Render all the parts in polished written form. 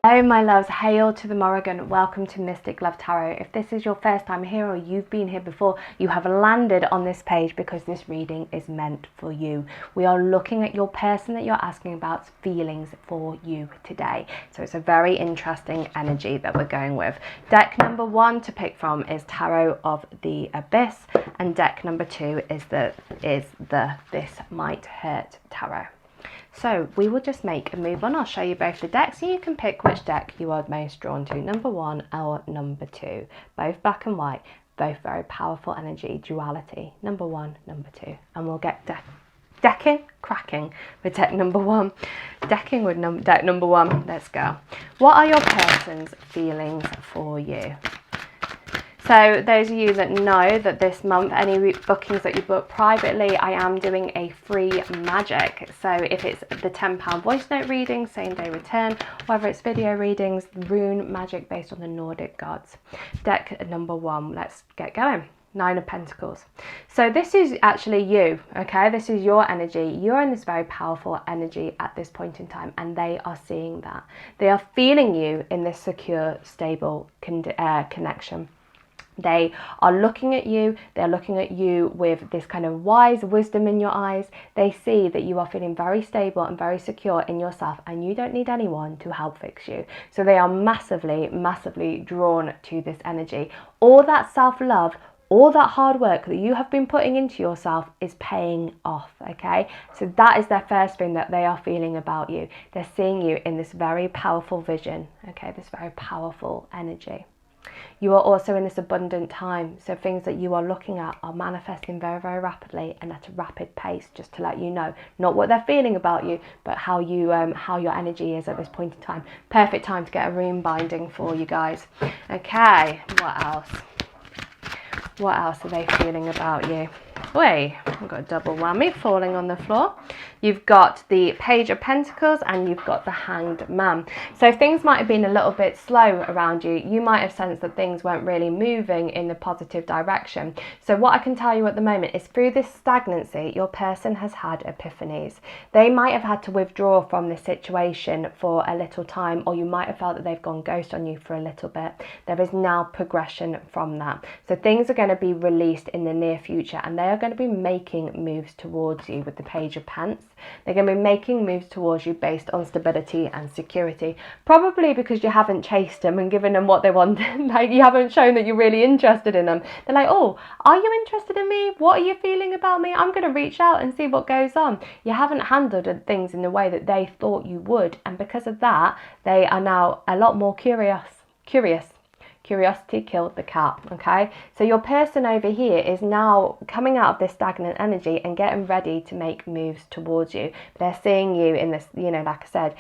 Hello my loves, hail to the Morrigan, welcome to Mystic Love Tarot. If this is your first time here or you've been here before, you have landed on this page because this reading is meant for you. We are looking at your person that you're asking about's feelings for you today. So it's a very interesting energy that we're going with. Deck number 1 to pick from is Tarot of the Abyss, and deck number 2 is the This Might Hurt Tarot. So we will just make a move on. I'll show you both the decks and you can pick which deck you are most drawn to, number 1 or number 2. Both black and white, both very powerful energy, duality, number 1, number 2. And we'll get cracking with deck number 1. Decking with deck number 1, let's go. What are your person's feelings for you? So those of you that know that this month, any bookings that you book privately, I am doing a free magic. So if it's the £10 voice note reading, same day return, whether it's video readings, rune magic based on the Nordic gods. Deck number 1, let's get going. 9 of Pentacles. So this is actually you, okay? This is your energy. You're in this very powerful energy at this point in time, and they are seeing that. They are feeling you in this secure, stable connection. They are looking at you, they're looking at you with this kind of wise wisdom in your eyes. They see that you are feeling very stable and very secure in yourself, and you don't need anyone to help fix you. So they are massively, massively drawn to this energy. All that self-love, all that hard work that you have been putting into yourself is paying off, okay? So that is their first thing that they are feeling about you. They're seeing you in this very powerful vision, okay? This very powerful energy. You are also in this abundant time, so things that you are looking at are manifesting very, very rapidly and at a rapid pace, just to let you know. Not what they're feeling about you, but how your energy is at this point in time. Perfect time to get a rune binding for you guys. Okay, what else? What else are they feeling about you? Wait, I've got a double whammy falling on the floor. You've got the Page of Pentacles and you've got the Hanged Man. So things might have been a little bit slow around you. You might have sensed that things weren't really moving in the positive direction. So what I can tell you at the moment is through this stagnancy, your person has had epiphanies. They might have had to withdraw from this situation for a little time, or you might have felt that they've gone ghost on you for a little bit. There is now progression from that. So things are going to be released in the near future, and they are going to be making moves towards you with the Page of Pence. They're going to be making moves towards you based on stability and security, probably because you haven't chased them and given them what they want. Like, you haven't shown that you're really interested in them. They're like, oh, are you interested in me? What are you feeling about me? I'm going to reach out and see what goes on. You haven't handled things in the way that they thought you would, and because of that, they are now a lot more curious. Curiosity killed the cat, okay? So your person over here is now coming out of this stagnant energy and getting ready to make moves towards you. They're seeing you in this, you know, like I said,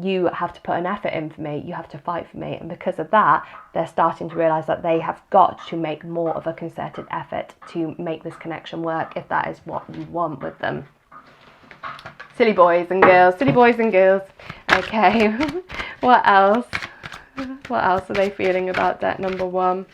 you have to put an effort in for me, you have to fight for me, and because of that, they're starting to realise that they have got to make more of a concerted effort to make this connection work, if that is what you want with them. Silly boys and girls, okay. What else? What else are they feeling about deck number 1?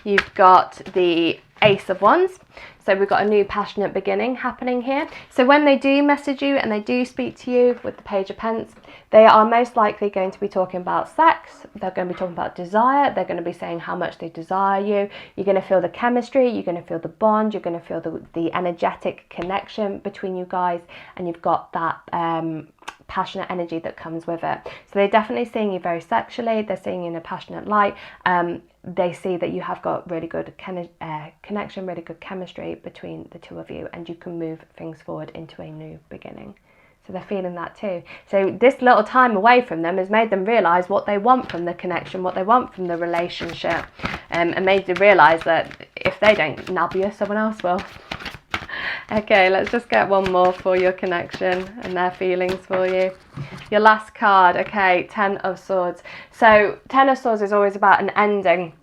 You've got the Ace of Wands. So we've got a new passionate beginning happening here. So when they do message you and they do speak to you with the Page of Pence, they are most likely going to be talking about sex. They're going to be talking about desire. They're going to be saying how much they desire you. You're going to feel the chemistry. You're going to feel the bond. You're going to feel the energetic connection between you guys. And you've got that passionate energy that comes with it. So they're definitely seeing you very sexually. They're seeing you in a passionate light. They see that you have got really good connection, really good chemistry between the two of you, and you can move things forward into a new beginning. So they're feeling that too. So this little time away from them has made them realise what they want from the connection, what they want from the relationship, and made them realise that if they don't nab you, someone else will. Okay, let's just get one more for your connection and their feelings for you. Your last card, okay, 10 of Swords. So 10 of Swords is always about an ending.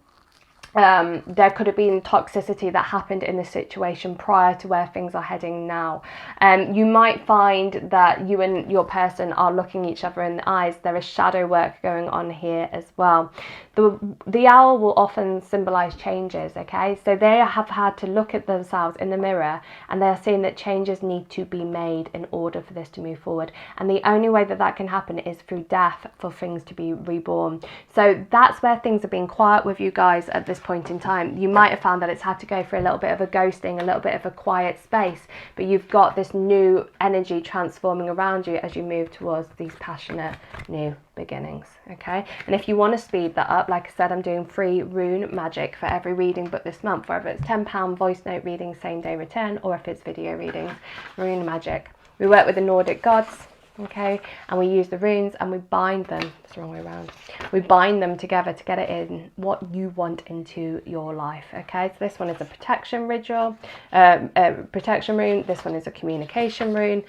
there could have been toxicity that happened in the situation prior to where things are heading now. You might find that you and your person are looking each other in the eyes. There is shadow work going on here as well. The owl will often symbolize changes, okay? So they have had to look at themselves in the mirror and they're seeing that changes need to be made in order for this to move forward. And the only way that that can happen is through death, for things to be reborn. So that's where things have been quiet with you guys at this point in time. You might have found that it's had to go for a little bit of a ghosting, a little bit of a quiet space, but you've got this new energy transforming around you as you move towards these passionate new beginnings, okay? And if you want to speed that up, like I said, I'm doing free rune magic for every reading book this month, whether it's £10 voice note reading, same day return, or if it's video readings, rune magic. We work with the Nordic gods, okay, and we use the runes and we bind them, it's the wrong way around, we bind them together to get it in what you want into your life, okay? So this one is a protection ritual, protection rune, this one is a communication rune.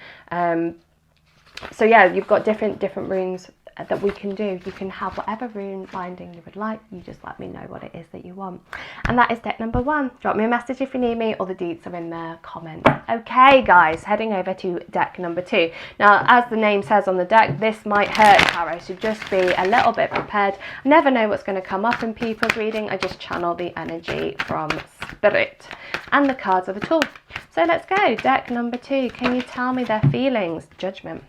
So yeah, you've got different runes that we can do. You can have whatever rune binding you would like. You just let me know what it is that you want. And that is deck number 1. Drop me a message if you need me. All the deets are in the comments. Okay guys, heading over to deck number 2. Now, as the name says on the deck, this might hurt tarot, so just be a little bit prepared. I never know what's going to come up in people's reading. I just channel the energy from spirit, and the cards are the tool. So let's go. Deck number 2. Can you tell me their feelings? Judgment.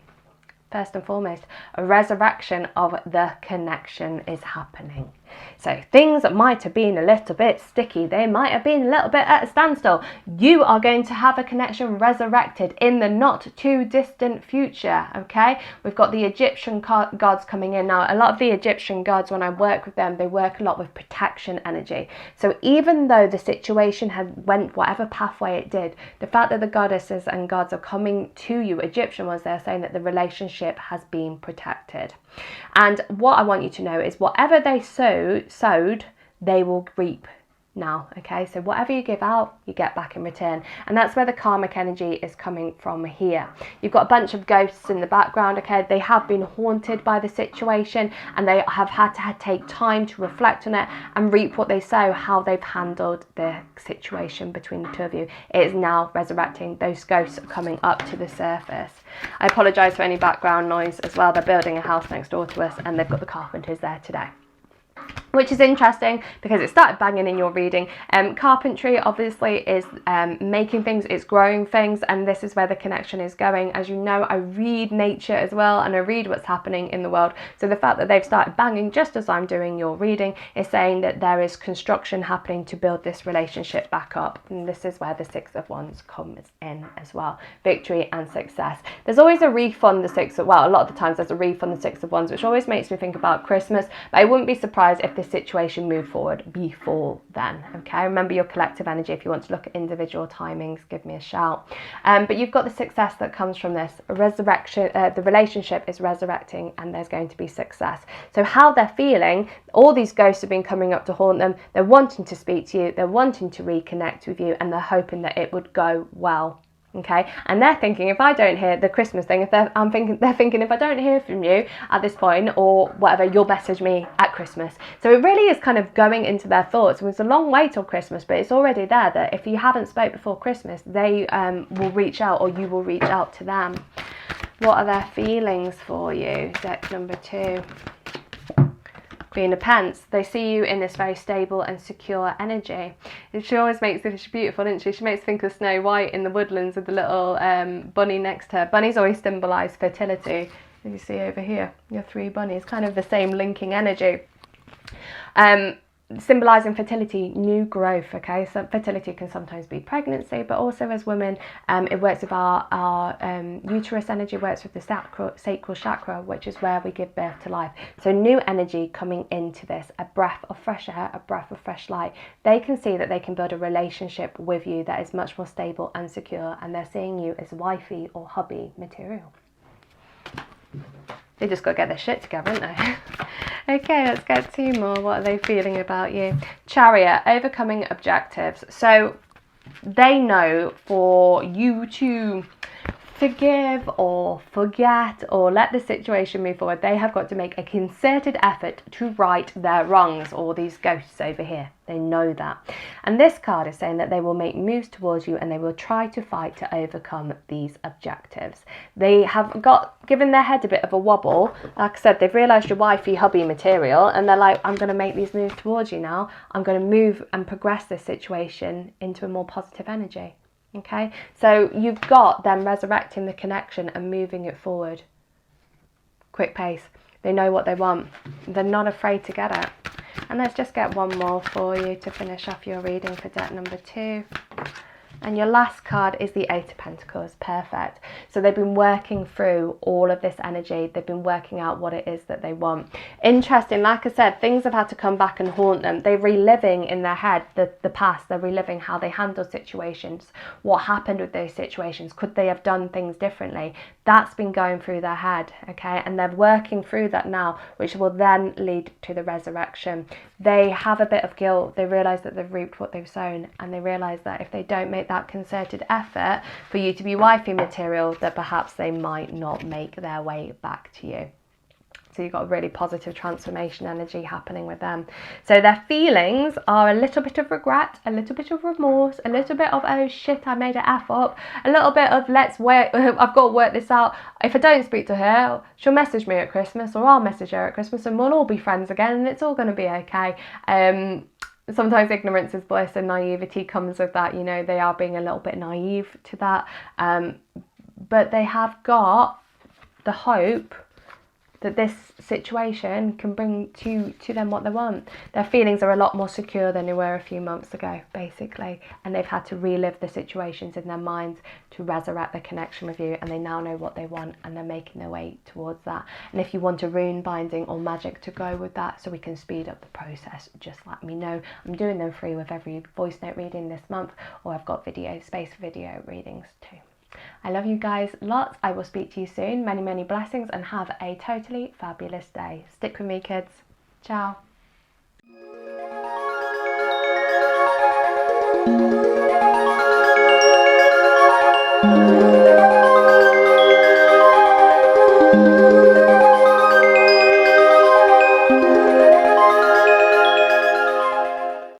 First and foremost, a resurrection of the connection is happening. So things that might have been a little bit sticky, they might have been a little bit at a standstill. You are going to have a connection resurrected in the not too distant future, okay? We've got the Egyptian gods coming in. Now, a lot of the Egyptian gods, when I work with them, they work a lot with protection energy. So even though the situation had went whatever pathway it did, the fact that the goddesses and gods are coming to you, Egyptian ones, they're saying that the relationship has been protected. And what I want you to know is whatever they sowed, they will reap now, okay? So whatever you give out, you get back in return. And that's where the karmic energy is coming from here. You've got a bunch of ghosts in the background, okay? They have been haunted by the situation and they have had to take time to reflect on it and reap what they sow, how they've handled the situation between the two of you. It is now resurrecting. Those ghosts are coming up to the surface. I apologise for any background noise as well. They're building a house next door to us and they've got the carpenters there today, which is interesting because it started banging in your reading. Carpentry obviously is making things, it's growing things, and this is where the connection is going. As you know, I read nature as well, and I read what's happening in the world. So the fact that they've started banging just as I'm doing your reading is saying that there is construction happening to build this relationship back up. And this is where the Six of Wands comes in as well. Victory and success. There's always a reef on the a lot of the times there's a reef on the Six of Wands, which always makes me think about Christmas, but I wouldn't be surprised if the situation moved forward before then, okay? Remember your collective energy. If you want to look at individual timings, give me a shout. But you've got the success that comes from this resurrection. The relationship is resurrecting and there's going to be success. So how they're feeling, all these ghosts have been coming up to haunt them. They're wanting to speak to you, they're wanting to reconnect with you, and they're hoping that it would go well. Okay, and they're thinking, if I don't hear the Christmas thing, they're thinking if I don't hear from you at this point or whatever, you'll message me at Christmas. So it really is kind of going into their thoughts. It's a long way till Christmas, but it's already there that if you haven't spoke before Christmas, they will reach out, or you will reach out to them. What are their feelings for you? Deck number 2. Queen of Pence. They see you in this very stable and secure energy. And she always makes it, she's beautiful, isn't she? She makes me think of Snow White in the woodlands with the little bunny next to her. Bunnies always symbolise fertility. As you see over here, your 3 bunnies, kind of the same linking energy. Symbolising fertility, new growth, okay? So fertility can sometimes be pregnancy, but also as women, it works with our uterus energy, works with the sacral chakra, which is where we give birth to life. So new energy coming into this, a breath of fresh air, a breath of fresh light. They can see that they can build a relationship with you that is much more stable and secure, and they're seeing you as wifey or hubby material. They just got to get their shit together, haven't they? Okay, let's get 2 more. What are they feeling about you? Chariot, overcoming objectives. So they know for you to forgive or forget or let the situation move forward. They have got to make a concerted effort to right their wrongs, or these ghosts over here. They know that. And this card is saying that they will make moves towards you and they will try to fight to overcome these objectives. They have given their head a bit of a wobble. Like I said, they've realised your wifey hubby material and they're like, I'm going to make these moves towards you now. I'm going to move and progress this situation into a more positive energy. Okay, so you've got them resurrecting the connection and moving it forward. Quick pace. They know what they want. They're not afraid to get it. And let's just get one more for you to finish off your reading for deck number 2. And your last card is the Eight of Pentacles. Perfect. So they've been working through all of this energy. They've been working out what it is that they want. Interesting, like I said, things have had to come back and haunt them. They're reliving in their head the past. They're reliving how they handled situations, what happened with those situations. Could they have done things differently? That's been going through their head, okay? And they're working through that now, which will then lead to the resurrection. They have a bit of guilt. They realise that they've reaped what they've sown, and they realise that if they don't make that concerted effort for you to be wifey material, that perhaps they might not make their way back to you. So you've got a really positive transformation energy happening with them. So their feelings are a little bit of regret, a little bit of remorse, a little bit of, oh shit, I made an F up, a little bit of, let's wait, I've got to work this out. If I don't speak to her, she'll message me at Christmas, or I'll message her at Christmas, and we'll all be friends again, and it's all going to be okay. Sometimes ignorance is bliss, and naivety comes with that. You know, they are being a little bit naive to that. But they have got the hope that this situation can bring to them what they want. Their feelings are a lot more secure than they were a few months ago, basically. And they've had to relive the situations in their minds to resurrect the connection with you. And they now know what they want, and they're making their way towards that. And if you want a rune binding or magic to go with that, so we can speed up the process, just let me know. I'm doing them free with every voice note reading this month, or I've got space for video readings too. I love you guys lots. I will speak to you soon. Many, many blessings, and have a totally fabulous day. Stick with me, kids. Ciao.